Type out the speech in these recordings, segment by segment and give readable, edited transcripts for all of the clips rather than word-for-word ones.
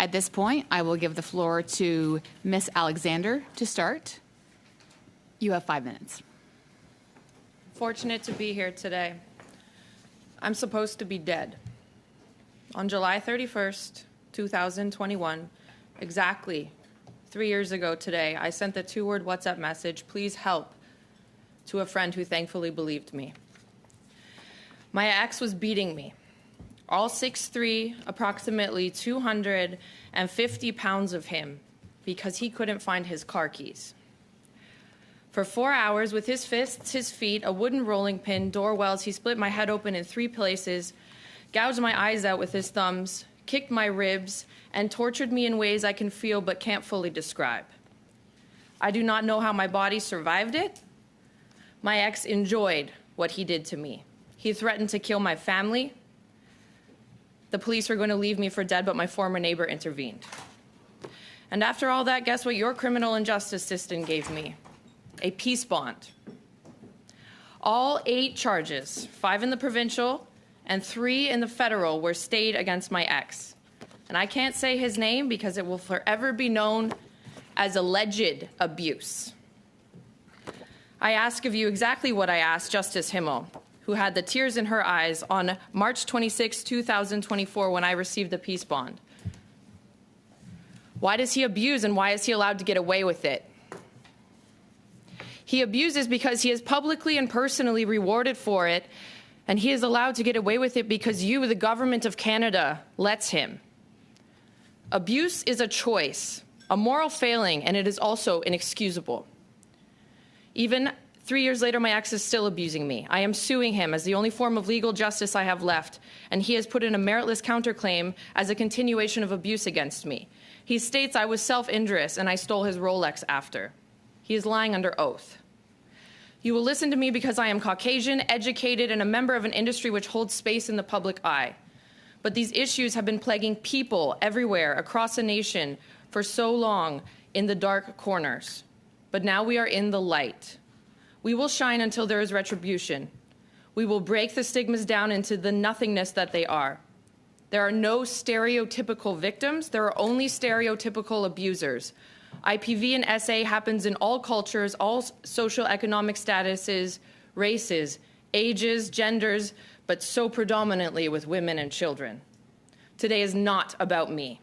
At this point, I will give the floor to Ms. Alexander to start. You have 5 minutes. Fortunate to be here today. I'm supposed to be dead. On July 31st, 2021, exactly 3 years ago today, I sent the 2-word WhatsApp message, "Please help," to a friend who thankfully believed me. My ex was beating me. All 6'3", approximately 250 pounds of him, because he couldn't find his car keys. For 4 hours, with his fists, his feet, a wooden rolling pin, door wells, he split my head open in 3 places, gouged my eyes out with his thumbs, kicked my ribs, and tortured me in ways I can feel but can't fully describe. I do not know how my body survived it. My ex enjoyed what he did to me. He threatened to kill my family. The police were going to leave me for dead, but my former neighbor intervened. And after all that, guess what your criminal and justice system gave me? A peace bond. All 8 charges, 5 in the provincial and 3 in the federal, were stayed against my ex. And I can't say his name because it will forever be known as alleged abuse. I ask of you exactly what I asked Justice Himmel, who had the tears in her eyes on March 26, 2024, when I received the peace bond. Why does he abuse, and why is he allowed to get away with it? He abuses because he is publicly and personally rewarded for it, and he is allowed to get away with it because you, the government of Canada, lets him. Abuse is a choice, a moral failing, and it is also inexcusable. Even 3 years later, my ex is still abusing me. I am suing him as the only form of legal justice I have left, and he has put in a meritless counterclaim as a continuation of abuse against me. He states I was self-injurious and I stole his Rolex after. He is lying under oath. You will listen to me because I am Caucasian, educated, and a member of an industry which holds space in the public eye. But these issues have been plaguing people everywhere across the nation for so long in the dark corners. But now we are in the light. We will shine until there is retribution. We will break the stigmas down into the nothingness that they are. There are no stereotypical victims. There are only stereotypical abusers. IPV and SA happens in all cultures, all socioeconomic statuses, races, ages, genders, but so predominantly with women and children. Today is not about me.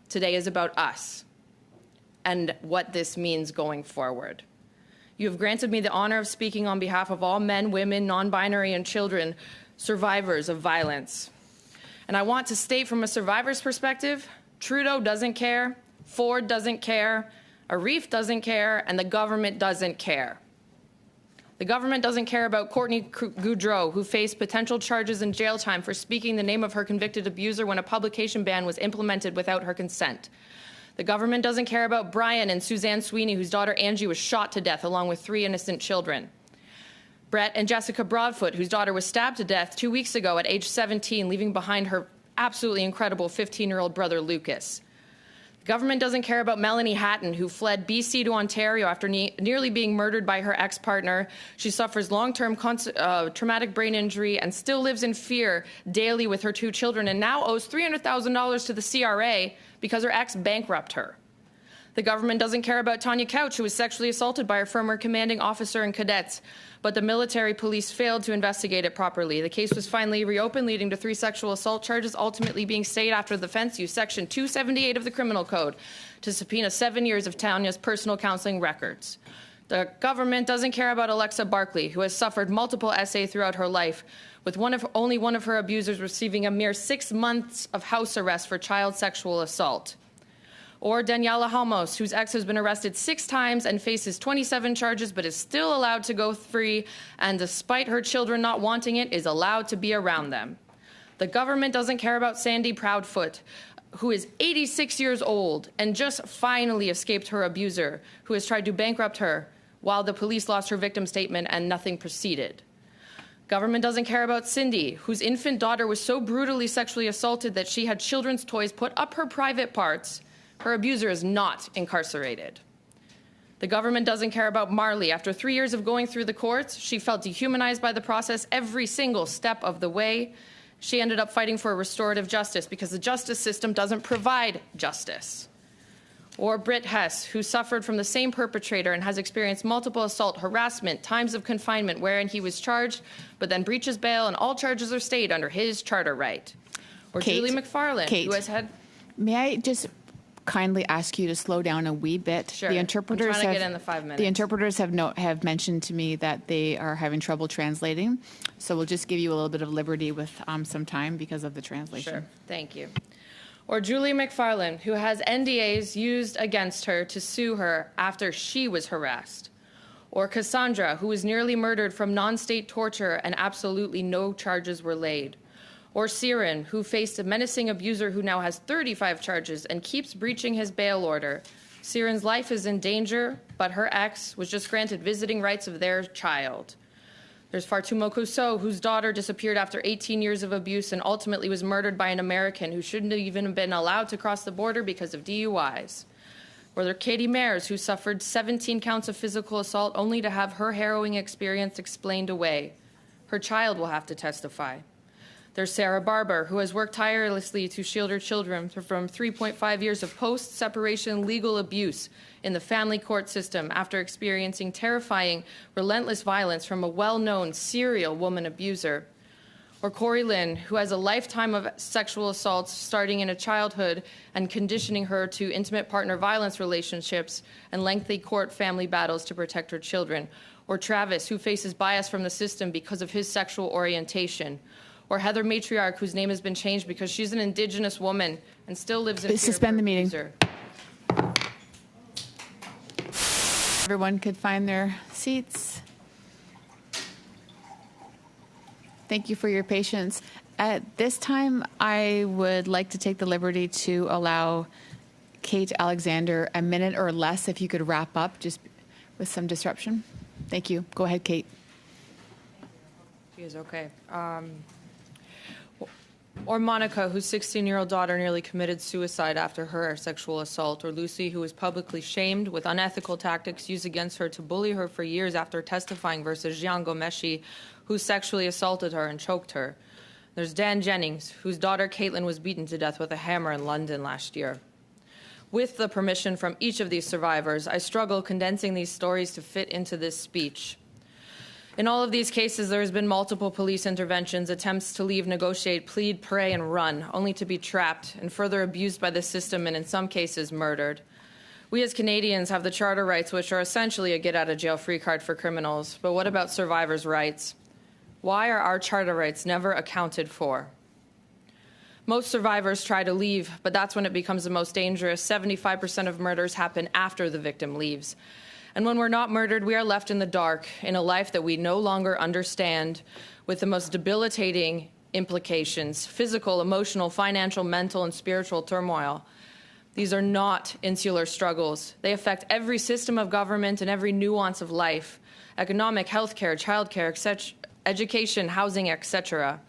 Today is about us and what this means going forward. You have granted me the honor of speaking on behalf of all men, women, non-binary, and children, survivors of violence. And I want to state from a survivor's perspective, Trudeau doesn't care, Ford doesn't care, Arif doesn't care, and the government doesn't care. The government doesn't care about Courtney Goudreau, who faced potential charges and jail time for speaking the name of her convicted abuser when a publication ban was implemented without her consent. The government doesn't care about Brian and Suzanne Sweeney, whose daughter Angie was shot to death along with 3 innocent children. Brett and Jessica Broadfoot, whose daughter was stabbed to death 2 weeks ago at age 17, leaving behind her absolutely incredible 15-year-old brother, Lucas. The government doesn't care about Melanie Hatton, who fled BC to Ontario after nearly being murdered by her ex-partner. She suffers long-term traumatic brain injury and still lives in fear daily with her 2 children, and now owes $300,000 to the CRA because her ex bankrupted her. The government doesn't care about Tanya Couch, who was sexually assaulted by her former commanding officer and cadets, but the military police failed to investigate it properly. The case was finally reopened, leading to 3 sexual assault charges, ultimately being stayed after the defense used Section 278 of the Criminal Code to subpoena 7 years of Tanya's personal counseling records. The government doesn't care about Alexa Barkley, who has suffered multiple SA throughout her life, with only one of her abusers receiving a mere 6 months of house arrest for child sexual assault. Or Daniela Halmos, whose ex has been arrested 6 times and faces 27 charges but is still allowed to go free, and despite her children not wanting it, is allowed to be around them. The government doesn't care about Sandy Proudfoot, who is 86 years old and just finally escaped her abuser, who has tried to bankrupt her while the police lost her victim statement and nothing proceeded. Government doesn't care about Cindy, whose infant daughter was so brutally sexually assaulted that she had children's toys put up her private parts. Her abuser is not incarcerated. The government doesn't care about Marley. After 3 years of going through the courts, she felt dehumanized by the process every single step of the way. She ended up fighting for restorative justice because the justice system doesn't provide justice. Or Britt Hess, who suffered from the same perpetrator and has experienced multiple assault, harassment, times of confinement wherein he was charged, but then breaches bail and all charges are stayed under his charter right. Or Kate, Julie McFarland, who has had... May I just kindly ask you to slow down a wee bit? Sure. The interpreters I'm trying to get in the 5 minutes. The interpreters have mentioned to me that they are having trouble translating, so we'll just give you a little bit of liberty with some time because of the translation. Sure. Thank you. Or Julie McFarland, who has NDAs used against her to sue her after she was harassed. Or Cassandra, who was nearly murdered from non-state torture and absolutely no charges were laid. Or Siren, who faced a menacing abuser who now has 35 charges and keeps breaching his bail order. Siren's life is in danger, but her ex was just granted visiting rights of their child. There's Fatouma Kousseau, whose daughter disappeared after 18 years of abuse and ultimately was murdered by an American who shouldn't have even been allowed to cross the border because of DUIs. Or there Katie Mayers, who suffered 17 counts of physical assault only to have her harrowing experience explained away. Her child will have to testify. There's Sarah Barber, who has worked tirelessly to shield her children from 3.5 years of post-separation legal abuse in the family court system after experiencing terrifying, relentless violence from a well-known serial woman abuser. Or Corey Lynn, who has a lifetime of sexual assaults starting in a childhood and conditioning her to intimate partner violence relationships and lengthy court family battles to protect her children. Or Travis, who faces bias from the system because of his sexual orientation. Or Heather Matriarch, whose name has been changed because she's an Indigenous woman and still lives in fear Suspend of the her meeting. abuser. Everyone could find their seats. Thank you for your patience. At this time, I would like to take the liberty to allow Kate Alexander a minute or less if you could wrap up just with some disruption. Thank you. Go ahead, Kate. She is okay. Or Monica, whose 16-year-old daughter nearly committed suicide after her sexual assault. Or Lucy, who was publicly shamed with unethical tactics used against her to bully her for years after testifying versus Jian Gomeshi, who sexually assaulted her and choked her. There's Dan Jennings, whose daughter Caitlin was beaten to death with a hammer in London last year. With the permission from each of these survivors, I struggle condensing these stories to fit into this speech. In all of these cases, there has been multiple police interventions, attempts to leave, negotiate, plead, pray, and run, only to be trapped and further abused by the system and in some cases murdered. We as Canadians have the charter rights, which are essentially a get-out-of-jail-free card for criminals. But what about survivors' rights? Why are our charter rights never accounted for? Most survivors try to leave, but that's when it becomes the most dangerous. 75% of murders happen after the victim leaves. And when we're not murdered, we are left in the dark, in a life that we no longer understand, with the most debilitating implications: physical, emotional, financial, mental, and spiritual turmoil. These are not insular struggles. They affect every system of government and every nuance of life: economic, healthcare, childcare, education, housing, etc.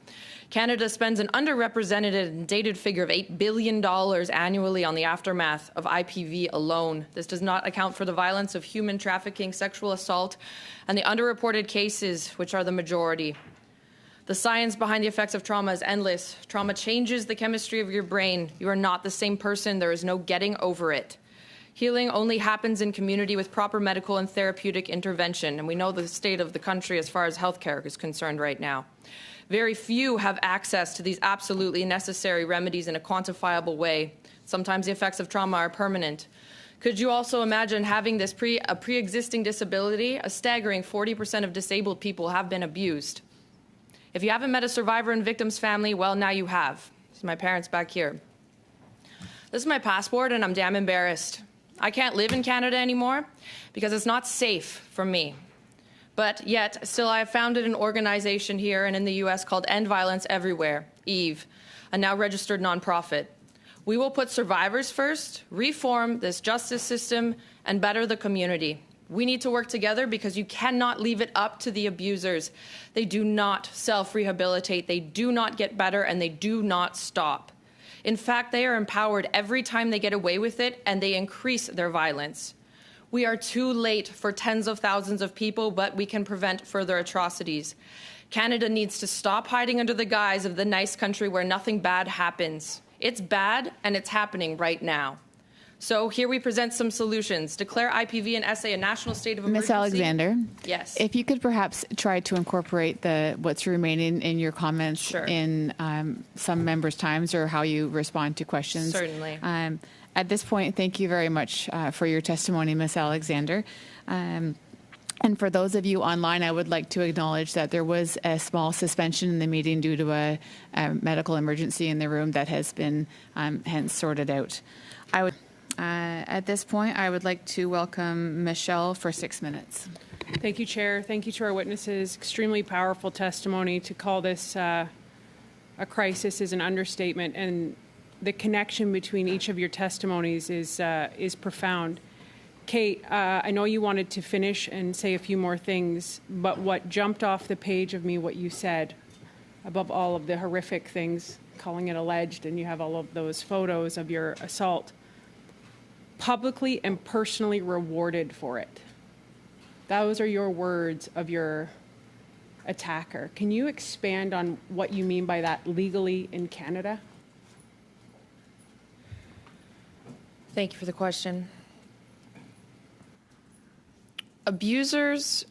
Canada spends an underrepresented and dated figure of $8 billion annually on the aftermath of IPV alone. This does not account for the violence of human trafficking, sexual assault, and the underreported cases, which are the majority. The science behind the effects of trauma is endless. Trauma changes the chemistry of your brain. You are not the same person. There is no getting over it. Healing only happens in community with proper medical and therapeutic intervention, and we know the state of the country as far as healthcare is concerned right now. Very few have access to these absolutely necessary remedies in a quantifiable way. Sometimes the effects of trauma are permanent. Could you also imagine having this a pre-existing disability? A staggering 40% of disabled people have been abused. If you haven't met a survivor and victim's family, well, now you have. This is my parents back here. This is my passport, and I'm damn embarrassed. I can't live in Canada anymore because it's not safe for me. But yet, still, I have founded an organization here and in the U.S. called End Violence Everywhere, EVE, a now registered nonprofit. We will put survivors first, reform this justice system, and better the community. We need to work together because you cannot leave it up to the abusers. They do not self-rehabilitate, they do not get better, and they do not stop. In fact, they are empowered every time they get away with it, and they increase their violence. We are too late for tens of thousands of people, but we can prevent further atrocities. Canada needs to stop hiding under the guise of the nice country where nothing bad happens. It's bad, and it's happening right now. So here we present some solutions. Declare IPV and SA a national state of emergency. Ms. Alexander? Yes. If you could perhaps try to incorporate what's remaining in your comments Sure. in some members' times or how you respond to questions. Certainly. At this point, thank you very much for your testimony, Ms. Alexander. And for those of you online, I would like to acknowledge that there was a small suspension in the meeting due to a medical emergency in the room that has been hence sorted out. At this point, I would like to welcome Michelle for 6 minutes. Thank you, Chair. Thank you to our witnesses. Extremely powerful testimony. To call this a crisis is an understatement, and the connection between each of your testimonies is profound. Kate, I know you wanted to finish and say a few more things, but what jumped off the page of me, what you said, above all of the horrific things, calling it alleged, and you have all of those photos of your assault, publicly and personally rewarded for it. Those are your words of your attacker. Can you expand on what you mean by that legally in Canada? Thank you for the question. Abusers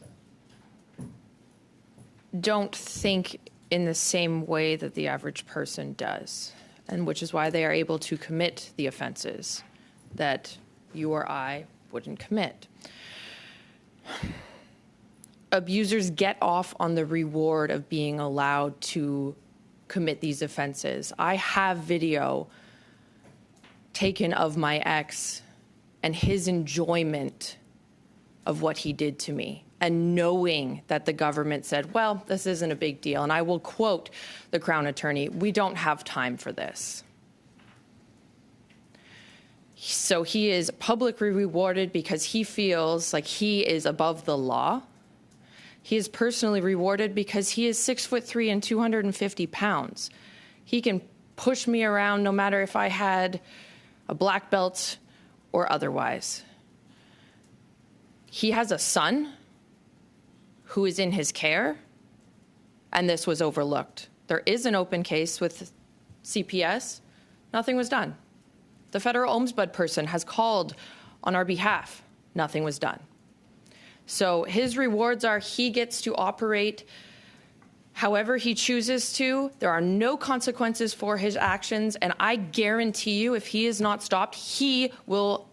don't think in the same way that the average person does, and which is why they are able to commit the offenses that you or I wouldn't commit. Abusers get off on the reward of being allowed to commit these offenses. I have video taken of my ex and his enjoyment of what he did to me, and knowing that the government said, well, this isn't a big deal. And I will quote the Crown Attorney, we don't have time for this. So he is publicly rewarded because he feels like he is above the law. He is personally rewarded because he is 6'3" and 250 pounds. He can push me around no matter if I had a black belt or otherwise. He has a son who is in his care, and this was overlooked. There is an open case with CPS. Nothing was done. The federal ombudsman has called on our behalf. Nothing was done. So his rewards are he gets to operate however he chooses to. There are no consequences for his actions, and I guarantee you if he is not stopped, he will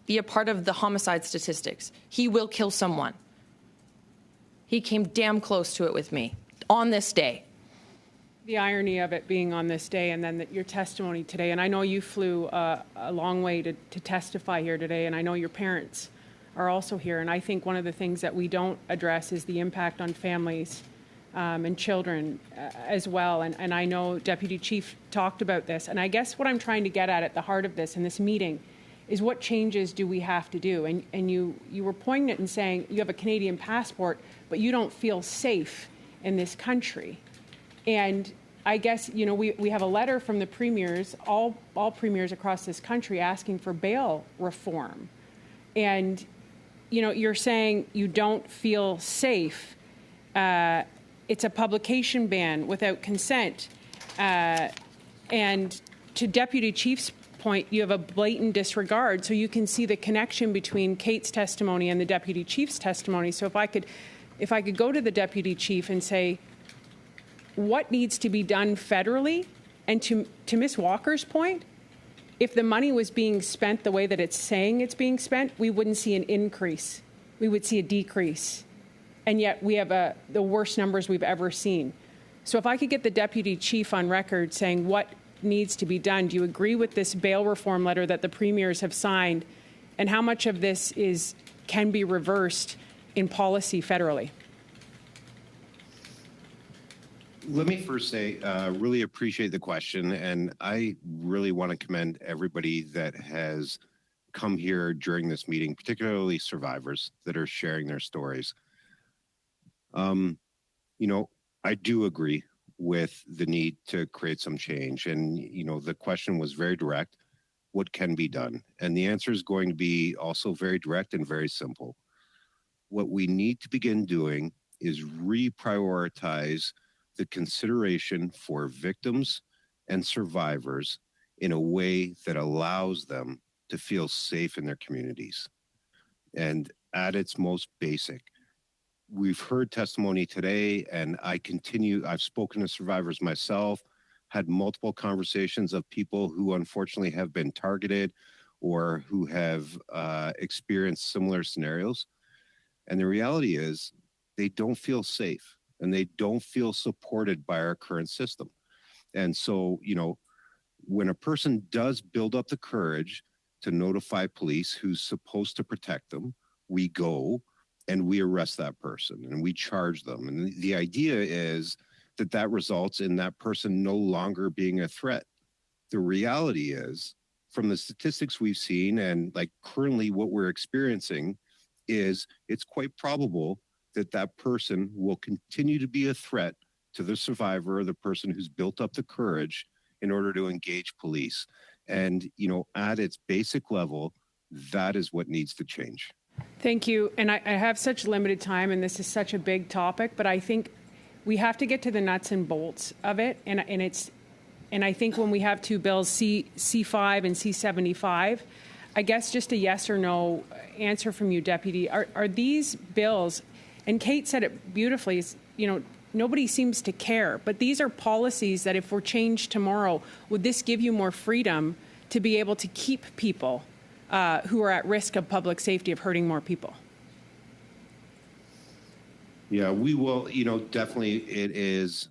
be a part of the homicide statistics. He will kill someone. He came damn close to it with me on this day. The irony of it being on this day, and then your testimony today, and I know you flew a long way to testify here today, and I know your parents are also here, and I think one of the things that we don't address is the impact on families and children as well, and I know Deputy Chief talked about this, and I guess what I'm trying to get at the heart of this in this meeting is what changes do we have to do? And you were poignant in saying you have a Canadian passport, but you don't feel safe in this country. And I guess, you know, we have a letter from the premiers, all premiers across this country asking for bail reform. And, you know, you're saying you don't feel safe. It's a publication ban without consent. And to Deputy Chief's point, you have a blatant disregard. So you can see the connection between Kate's testimony and the Deputy Chief's testimony. So if I could go to the Deputy Chief and say, what needs to be done federally? And to Ms. Walker's point, if the money was being spent the way that it's saying it's being spent, we wouldn't see an increase. We would see a decrease. And yet we have the worst numbers we've ever seen. So if I could get the Deputy Chief on record saying what needs to be done, do you agree with this bail reform letter that the premiers have signed? And how much of this can be reversed in policy federally? Let me first say, really appreciate the question, and I really want to commend everybody that has come here during this meeting, particularly survivors that are sharing their stories. You know, I do agree with the need to create some change, and, you know, the question was very direct, what can be done? And the answer is going to be also very direct and very simple. What we need to begin doing is reprioritize the consideration for victims and survivors in a way that allows them to feel safe in their communities. And at its most basic, we've heard testimony today, and I've spoken to survivors myself, had multiple conversations of people who unfortunately have been targeted or who have experienced similar scenarios. And the reality is they don't feel safe and they don't feel supported by our current system. And so, when a person does build up the courage to notify police who's supposed to protect them, we go and we arrest that person and we charge them. And the idea is that results in that person no longer being a threat. The reality is, from the statistics we've seen and like currently what we're experiencing, is it's quite probable that that person will continue to be a threat to the survivor or the person who's built up the courage in order to engage police. And, at its basic level, that is what needs to change. Thank you. And I have such limited time, and this is such a big topic, but I think we have to get to the nuts and bolts of it. And I think when we have two bills, C5 and C75, I guess just a yes or no answer from you, Deputy. Are these bills, and Kate said it beautifully, nobody seems to care, but these are policies that if were changed tomorrow, would this give you more freedom to be able to keep people who are at risk of public safety, of hurting more people? Yeah, we will, definitely it is.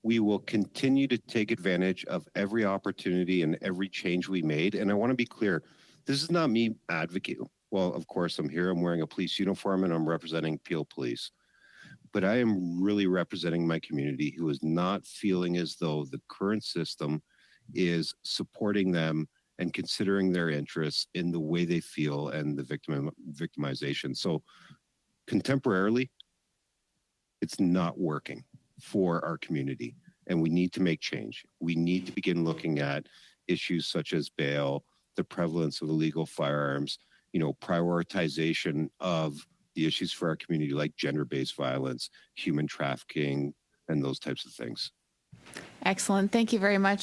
We will continue to take advantage of every opportunity and every change we made. And I want to be clear, this is not me advocating. Well, of course, I'm here, I'm wearing a police uniform, and I'm representing Peel Police. But I am really representing my community who is not feeling as though the current system is supporting them and considering their interests in the way they feel and the victimization. So contemporarily, it's not working for our community, and we need to make change. We need to begin looking at issues such as bail, the prevalence of illegal firearms, prioritization of the issues for our community like gender-based violence, human trafficking, and those types of things. Excellent. Thank you very much.